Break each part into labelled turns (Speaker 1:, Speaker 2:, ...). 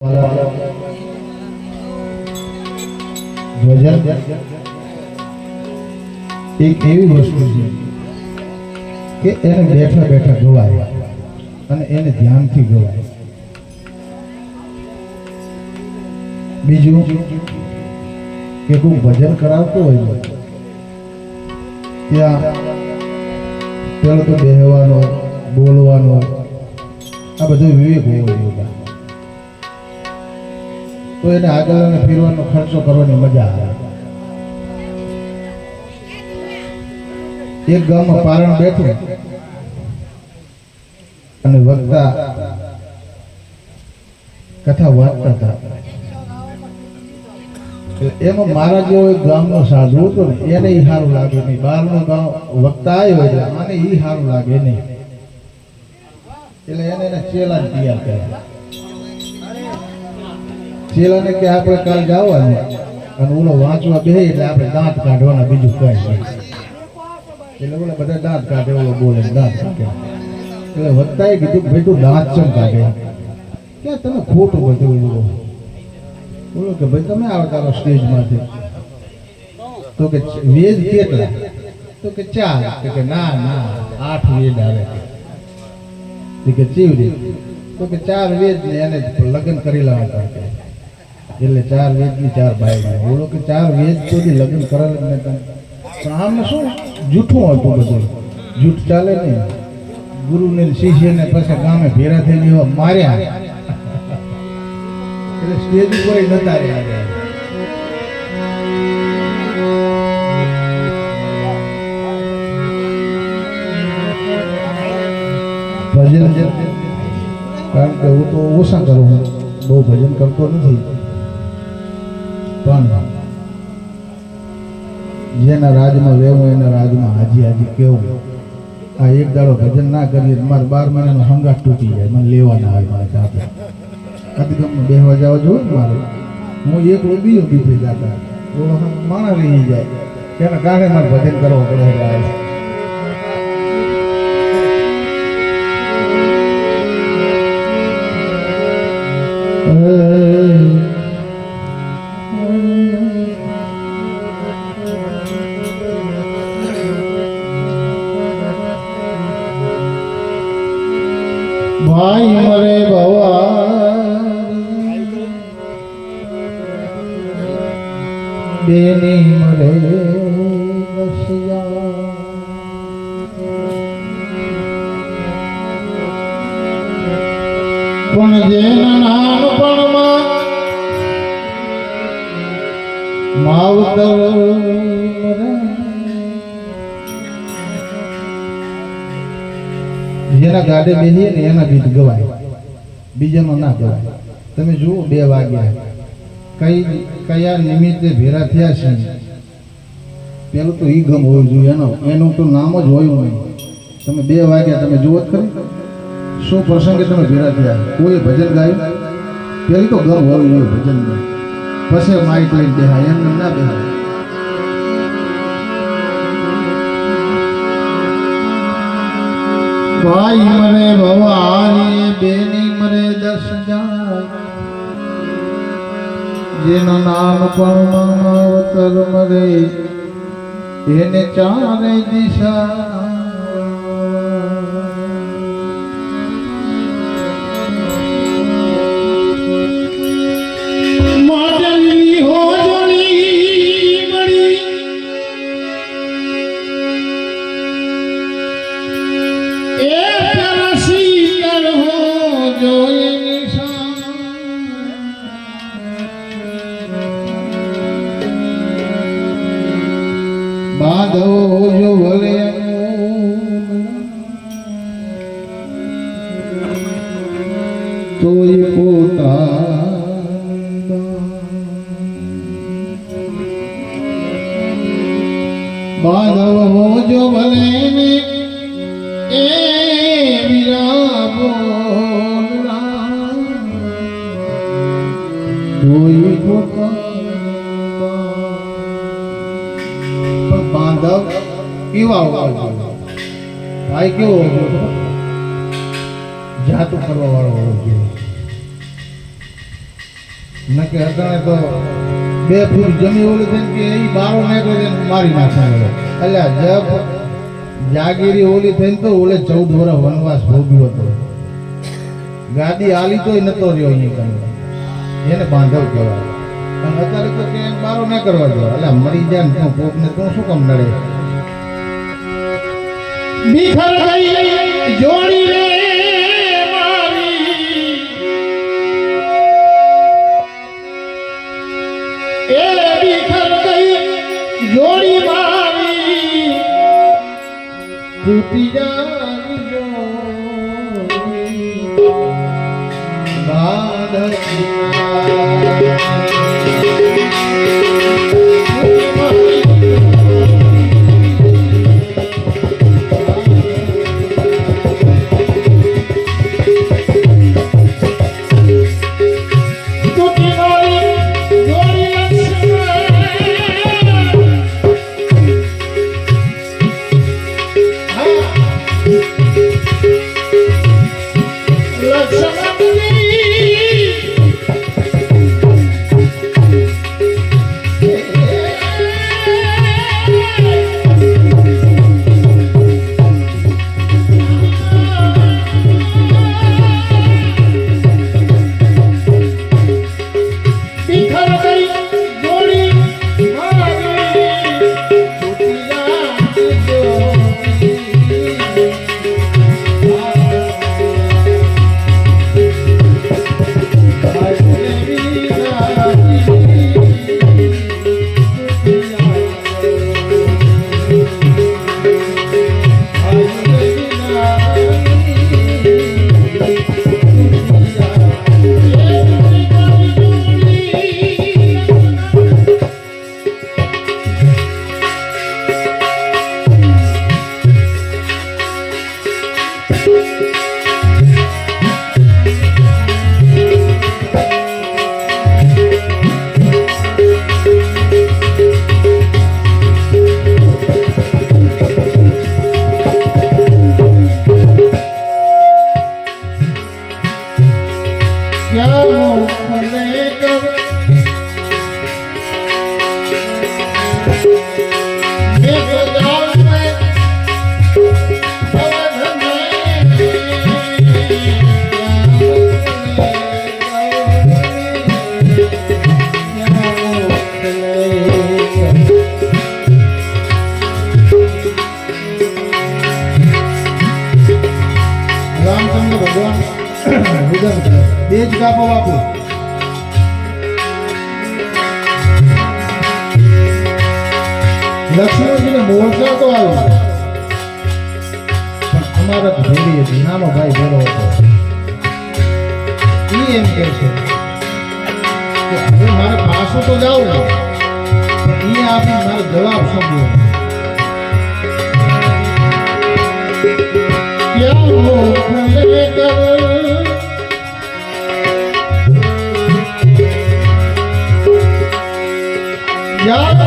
Speaker 1: ભજન એક એવી વસ્તુ છે કે એને બેઠા બેઠા ગવાય અને એને ધ્યાનથી ગવાય. બીજું કે કોઈ ભજન કરાવતો હોય ત્યાં પેલો તો બેહવાનો બોલવાનો આ બધું વિવેક હોવો જોઈએ. તો એને આગળ અને ફેરવાનો ખર્ચો કરવાની મજા આવે. એક ગામમાં પારણ બેઠું અને વક્તા કથા વાંચતા હતા. એમાં મારા જેવો એક ગામનો સાધુ હતો ને એને ઈ સારું લાગે નહીં. બહારનો ગામ વક્તા આવ્યો એટલે આને ઈ સારું લાગે નહીં એટલે એને ચેલા તૈયાર કર્યા. ચેલાને કે આપણે કાલ જવાનું અને ઓલો વાંચવા બેહે એટલે આપણે દાંત કાઢવાના, બીજું કઈ નહીં. એટલે ઓલા બધા દાંત કાઢે, ઓલો બોલે દાંત કાઢે. એટલે વક્તાએ કીધું ભાઈ તું દાંત ચમ કાઢે? કે તમે ખોટું બધું બોલો કે ભાઈ તમે આવો તારો સ્ટેજમાંથી તો કે વેદ કેટલા? તો કે 4. કે ના ના 8 વેદ આવે. કે ચીવડી તો કે 4 વેદ ને એને લગ્ન કરી લાવતા એટલે 4 વેદ ની 4 બાઈ. બોલો કે 4 વેદ તો લગ્ન કરેલ ને પણ આમને શું જૂઠું હતું બધું. જૂઠ ચાલે નહીં. ગુરુ ને શિષ્ય ને પછી ગામે ભેરા થઈ ગયો માર્યા એટલે સ્ટેજ ઉપર નતા રહ્યા. ભજન કારણ કે હું તો ઓછા કરું, બહુ ભજન કરતો નથી. પણ જેના રાજમાં રહેવું એના રાજમાં હાજી હાજી કેવું. આ એક દાડો ભજન ના કરીએ મારે 12 મહિનાનો હંગાટ તૂટી જાય. મને લેવા ના આવે મારા સાથે અધિગમમાં બેહવા જવા જોઉં મારે. હું એકલો બીજો બીજે જતા માણા લઈ જાય એના કારણે મારે ભજન કરવો પડે. ભાઈ મરે ભવાની બેની મરે રસિયા. પણ જેના નાનપણમાં માવતર મરે, જેના ગાડે બેહીએ ને એના ગીત ગવાય, બીજાનો ના ગવાય. તમે જુઓ 2 વાગ્યા કયા નિમિત્તે ભેરા થયા છે. પેલું તો ઈ ગમ હોવું જોઈએ, એનું તો નામ જ હોય નહીં. તમે 2 વાગ્યા તમે જુઓ ખરી શું પ્રસંગે તમે ભેરા થયા. કોઈ ભજન ગાયું, પેલી તો ગમ હોવું જોઈએ ભજન. પછી માઇક લઈને બેહાય, એમને ના બેહાય. ભાઈ મરે ભવાની બેની મરે 10 જાય. જેના નાનપણમાં માવતર મરે એને 4 દિશા. માડલી હો જોડી મળી એ રસી કર હો જોઈ બાંધો જો ભલે તોય પોતા બાંધવો જો ભલે ને એ વીરા બોલના તોય પોતા. બાંધવ કેવા હોવા જોઈએ? ભાઈ કેવો હોવો જોઈએ? જાતું કરવા વાળો હોવો જોઈએ. નકે અટાણે તો 2 ફૂટ જમી ઓલું થઈને કે એ બારો નાખ્યો છે ને મારી નાખ્યો. એટલે જબ જાગીરી ઓલી થઈને તો ઓલે 14 વર્ષ વનવાસ ભોગ્યો હતો. ગાદી આલી તોય નતો રહ્યો અહીંયા કઈ. એને બાંધવ કહેવાય. અને અત્યારે તો કે બારો ન કરવા દો. એટલે મરી જાય ને તું કોકને તું શું કામ નડે?
Speaker 2: બિખર ગઈ જોડી રે મારી, એ બિખર ગઈ જોડી મારી,
Speaker 1: તૂટી જાની જોડી બાંધતી. બે જ કાપો બાપુ. લક્ષ્મણજીને મોરચા તો આવ્યો પણ અમારા ભેડી હતી, નાનો ભાઈ ભેડો હતો. એ એમ કે છે કે હવે મારે પાછું તો જાવું ને, પણ એ આપી મારો જવાબ સાંભળ્યો.
Speaker 2: ક્યાં મોખલે કર યાદ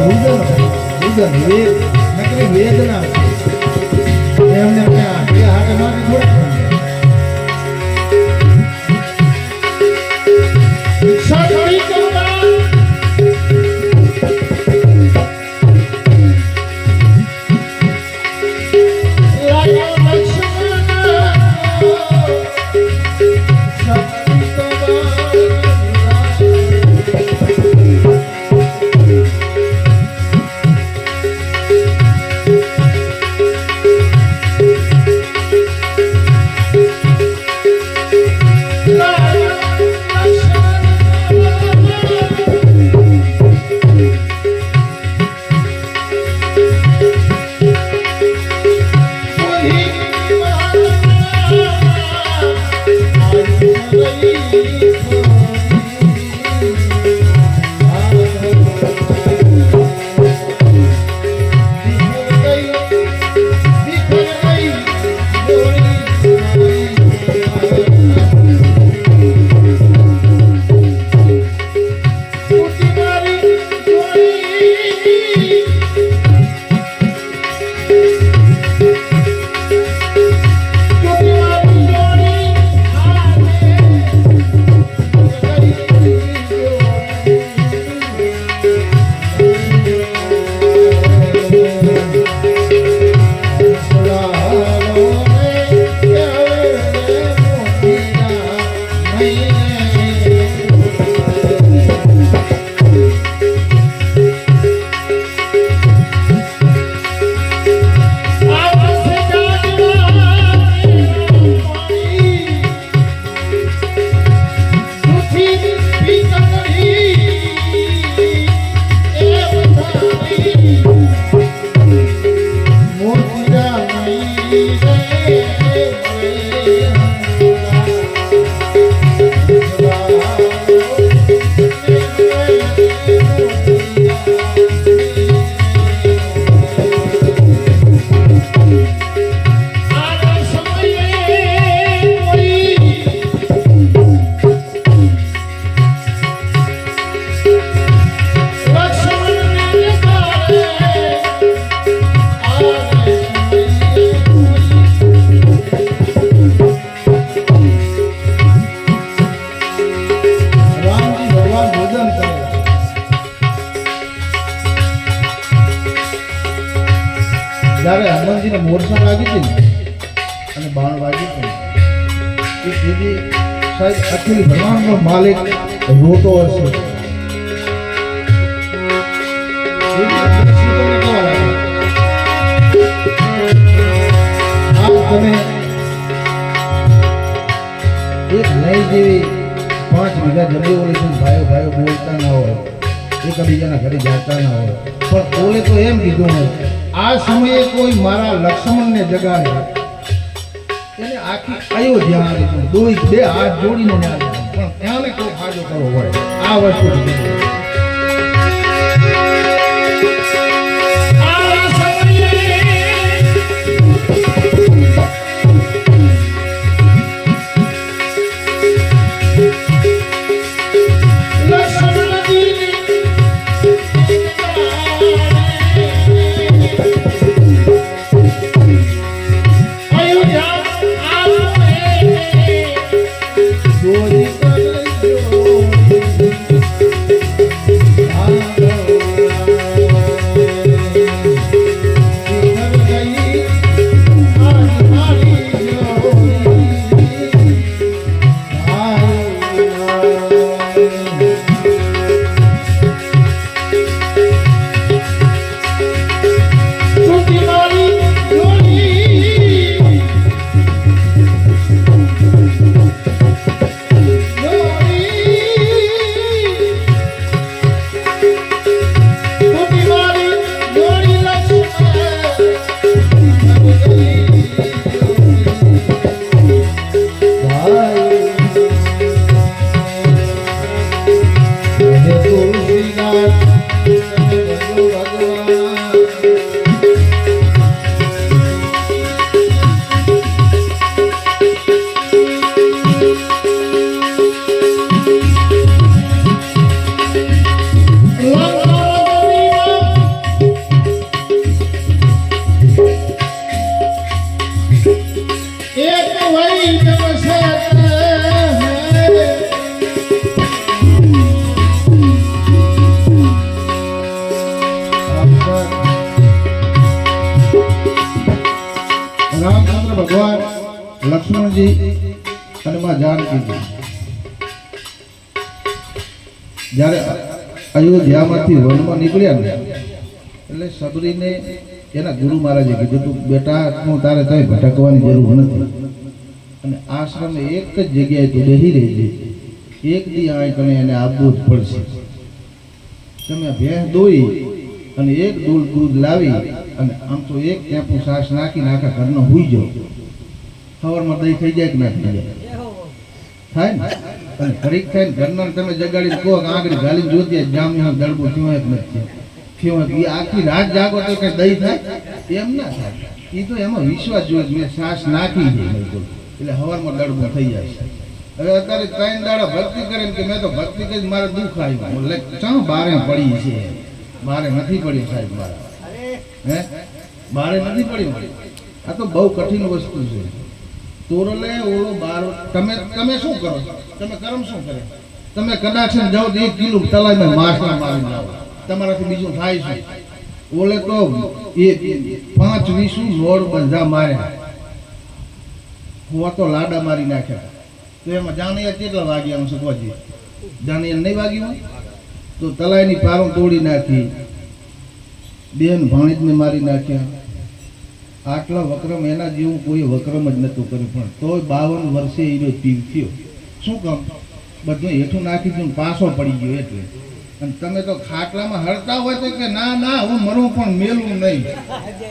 Speaker 1: રુદન વેદ નકરી વેદના એમને કે હાથે મારી થોડા
Speaker 2: સગડી કરવા લાયો લક્ષ્મણ સગડી
Speaker 1: જ્યારે હનુમાનજીને મોરસા લાગી હતી ને અને બાણ વાગી હતી એ સુધી સાહેબ અખિલ બ્રહ્માંડનો માલિક રોતો હશે. તમે એક નઈ જેવી 5 વીઘા જમીન ઓલી છે, ભાઈઓ ભાઈઓ બોલતા ના હોય, એકબીજાના ઘરે જાતા ના હોય, પણ ઓલે તો એમ કીધું આ સમયે કોઈ મારા લક્ષ્મણને જગાડે એને આખી અયોધ્યા આવી હતી, બે હાથ જોડીને ને આવી પણ એને કોઈ ફાયદો કરવો પડે આ વસ્તુ પાર્વતીજી અને માં જાનકીજી જ્યારે અયોધ્યામાંથી વનમાં નીકળ્યા ને એટલે સબરીને એના ગુરુ મહારાજે કીધું તું બેટા હું તારે કઈ ભટકવાની જરૂર નથી અને આશ્રમે એક જ જગ્યાએ તું બેસી રહેજે એક દી આ કણે એને આપવું જ પડશે તમે ભેંસ દોઈ અને એક ડોલ દૂધ લાવી અને આમ તો એક ટેપું સાસ નાખીને આખા ઘરનો હુઈ જાઓ સવારમાં દહીં થઈ જાય કે ના થઈ જાય થાય ને અને ઘડીક થાય ને ઘરના તમે જગાડીને કહો કે આગળ ગાલી જોતી જામ્યો દડબો થયો એક નથી થયો એ આખી રાત જાગો તો કઈ દહીં થાય એમ ના થાય એ તો એમાં વિશ્વાસ જોઈએ મેં સાસ નાખી છે એટલે સવારમાં દડબો થઈ જાય હવે અત્યારે 3 દાડા ભક્તિ કરે કે મેં તો ભક્તિ કરી મારે દુઃખ આવ્યું એટલે ચા બારે પડી છે બારે નથી પડ્યું સાહેબ મારા હે બારે નથી પડ્યું આ તો બહુ કઠિન વસ્તુ છે તોરલે ઓલો બાર તમે શું કરો તમે કર્મ શું કરે તમે કદાચ જાઓ તો 1 કિલો તલાઈમાં માછલા મારી જાઓ તમારાથી બીજું થાય છે ઓલે તો એ 5-20 નોડ બંધા માર્યા હું તો લાડા મારી નાખ્યા તો એમાં જાણિયા કેટલા વાગ્યા હું શકવાજી જાણિયા નહીં વાગ્યું તો તલાઈની પારો તોડી નાખી બેન ભાણેજને મારી નાખ્યા આટલા વક્રમ એના જેવું કોઈ વક્રમ જ નતું કર્યું પણ તોય 52 વર્ષે એનો પીર થયો શું કામ બધું હેઠું નાખી દીધું પાછો પડી ગયો એટલે અને તમે તો ખાટલામાં હરતા હોય તો કે ના ના હું મરું પણ મેલું નહીં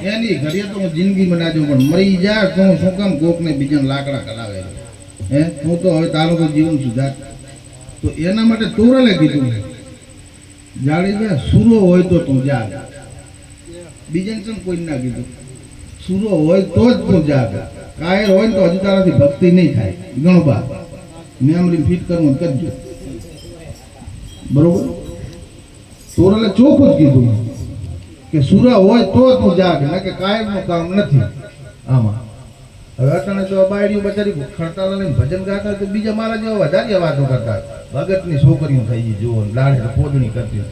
Speaker 1: એની ઘડીએ તો હું જિંદગીમાં ના જઉં પણ મરી જાય તો હું શું કામ કોકને બીજાને લાકડા કરાવે હે હું તો હવે તારું તો જીવન સુધાર તો એના માટે તોરલે કીધું જાડી જાય સૂરો હોય તો તું જાગ બીજાને કેમ કોઈ ના કીધું સૂરો હોય તો જ તું જાગ કાયર હોય ને તો હજુ તારાથી ભક્તિ નહીં થાય ઘણું બા મેમરી ફિટ કરવું કરજો બરોબર તોરલે ચોખ્ખું જ કીધું કે સૂરા હોય તો તું જાગ ના કે કાયરનું કામ નથી આમાં હવે અટાણે તો બાયડીઓ બચારી ખડતાલા લઈને ભજન ગાતા તો બીજા મારા જેવા વધારે વાતો કરતા ભગતની છોકરીઓ થઈ ગઈ જુઓ લાડે પોદણી કરતી